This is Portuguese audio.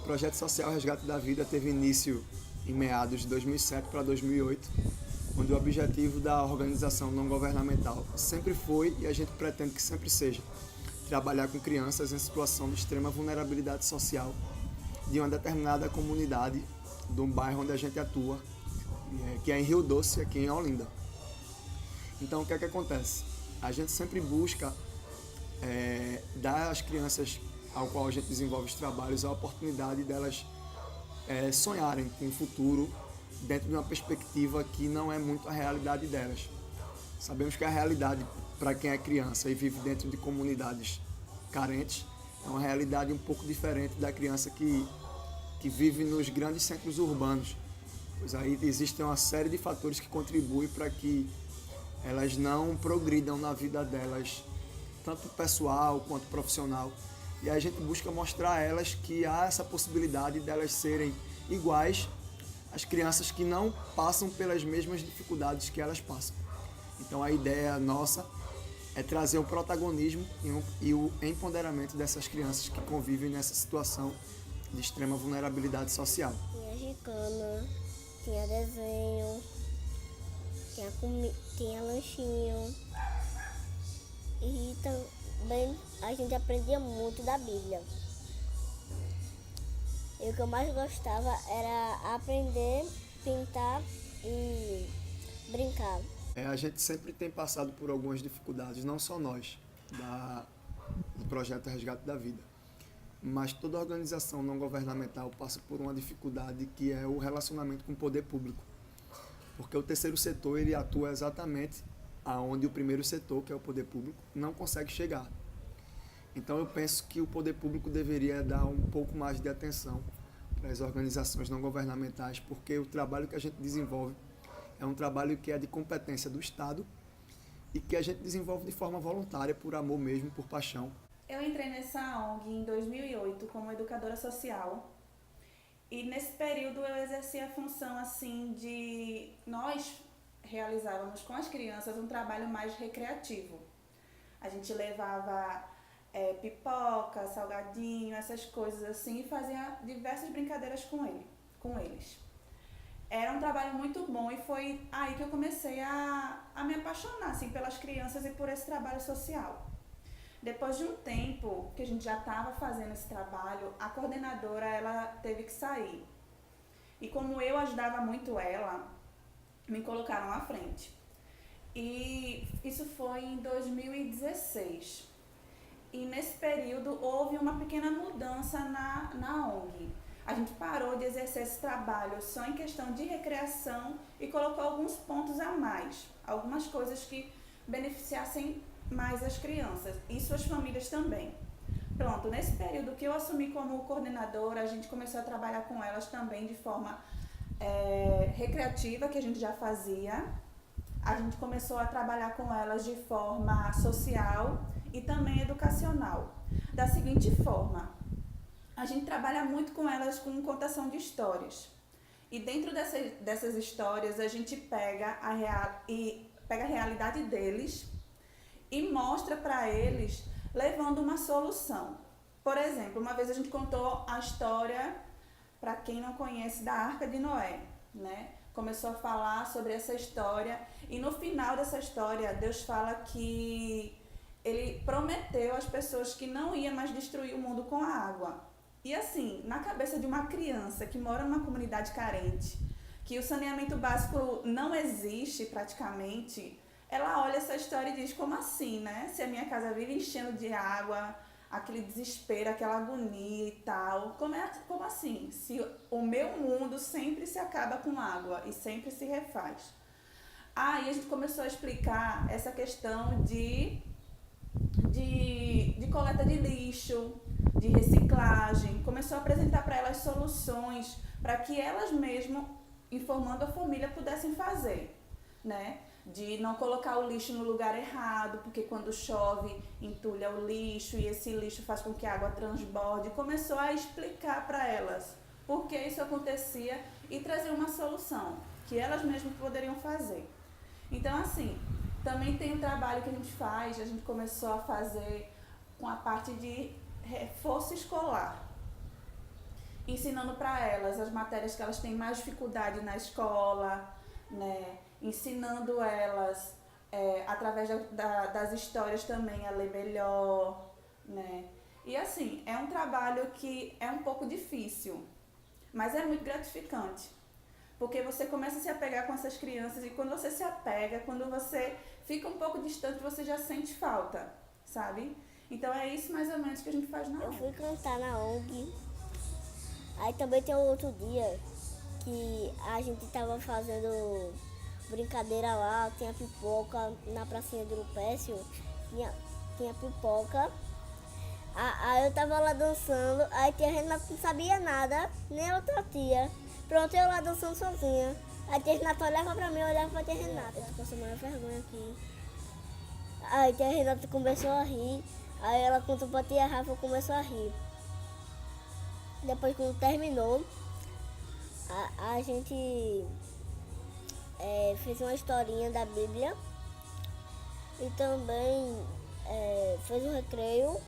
projeto social Resgate da Vida teve início em meados de 2007 para 2008, onde o objetivo da organização não governamental sempre foi, e a gente pretende que sempre seja, trabalhar com crianças em situação de extrema vulnerabilidade social de uma determinada comunidade do bairro onde a gente atua, que é em Rio Doce, aqui em Olinda. Então, o que é que acontece? A gente sempre busca dar às crianças ao qual a gente desenvolve os trabalhos a oportunidade delas sonharem com o futuro dentro de uma perspectiva que não é muito a realidade delas. Sabemos que a realidade para quem é criança e vive dentro de comunidades carentes é uma realidade um pouco diferente da criança que vive nos grandes centros urbanos, pois aí existem uma série de fatores que contribuem para que elas não progridam na vida delas, tanto pessoal quanto profissional. E a gente busca mostrar a elas que há essa possibilidade delas serem iguais às crianças que não passam pelas mesmas dificuldades que elas passam. Então a ideia nossa é trazer o protagonismo e o empoderamento dessas crianças que convivem nessa situação de extrema vulnerabilidade social. Tinha gicana, tinha desenho, tinha lanchinho e também a gente aprendia muito da Bíblia. E o que eu mais gostava era aprender, pintar e brincar. A gente sempre tem passado por algumas dificuldades, não só nós, do projeto Resgate da Vida, mas toda organização não governamental passa por uma dificuldade que é o relacionamento com o poder público. Porque o terceiro setor ele atua exatamente aonde o primeiro setor, que é o poder público, não consegue chegar. Então eu penso que o poder público deveria dar um pouco mais de atenção para as organizações não governamentais, porque o trabalho que a gente desenvolve é um trabalho que é de competência do Estado e que a gente desenvolve de forma voluntária, por amor mesmo, por paixão. Eu entrei nessa ONG em 2008 como educadora social e nesse período eu exerci a função assim de nós realizávamos com as crianças um trabalho mais recreativo. A gente levava pipoca, salgadinho, essas coisas assim e fazia diversas brincadeiras com eles. Era um trabalho muito bom e foi aí que eu comecei a me apaixonar assim, pelas crianças e por esse trabalho social. Depois de um tempo que a gente já estava fazendo esse trabalho, a coordenadora ela teve que sair. E como eu ajudava muito ela, me colocaram à frente. E isso foi em 2016. E nesse período houve uma pequena mudança na ONG. A gente parou de exercer esse trabalho só em questão de recreação e colocou alguns pontos a mais, algumas coisas que beneficiassem mais as crianças e suas famílias também. Pronto, nesse período que eu assumi como coordenadora, a gente começou a trabalhar com elas também de forma recreativa, que a gente já fazia. A gente começou a trabalhar com elas de forma social e também educacional. Da seguinte forma, a gente trabalha muito com elas com contação de histórias. E dentro dessas histórias, a gente pega a realidade deles e mostra para eles levando uma solução. Por exemplo, uma vez a gente contou a história, para quem não conhece, da Arca de Noé, né? Começou a falar sobre essa história e no final dessa história Deus fala que ele prometeu às pessoas que não ia mais destruir o mundo com a água. E assim, na cabeça de uma criança que mora numa comunidade carente, que o saneamento básico não existe praticamente, ela olha essa história e diz, como assim, né? Se a minha casa vive enchendo de água, aquele desespero, aquela agonia e tal, como assim? Se o meu mundo sempre se acaba com água e sempre se refaz. Aí a gente começou a explicar essa questão de coleta de lixo, de reciclagem, começou a apresentar para elas soluções para que elas mesmas, informando a família, pudessem fazer, né? De não colocar o lixo no lugar errado, porque quando chove entulha o lixo e esse lixo faz com que a água transborde. Começou a explicar para elas por que isso acontecia e trazer uma solução que elas mesmas poderiam fazer. Então, assim, também tem um trabalho que a gente começou a fazer com a parte de reforço escolar. ensinando para elas as matérias que elas têm mais dificuldade na escola, né? Ensinando elas através das histórias também a ler melhor, né? E assim, é um trabalho que é um pouco difícil, mas é muito gratificante. Porque você começa a se apegar com essas crianças e quando você se apega, quando você fica um pouco distante, você já sente falta, sabe? Então é isso mais ou menos que a gente faz na Eu ONG. fui cantar na ONG. Aí também tem um outro dia que a gente tava fazendo brincadeira lá, tinha pipoca na pracinha do Lupécio, tinha pipoca. Aí eu tava lá dançando, aí tia Renata não sabia nada, nem a outra tia. Pronto, eu lá dançando sozinha. Aí tia Renata olhava pra mim, eu olhava pra tia Renata. Eu tô passando maior vergonha aqui. Aí tia Renata começou a rir, aí ela contou pra tia Rafa e começou a rir. Depois quando terminou, a gente fez uma historinha da Bíblia e também fez um recreio.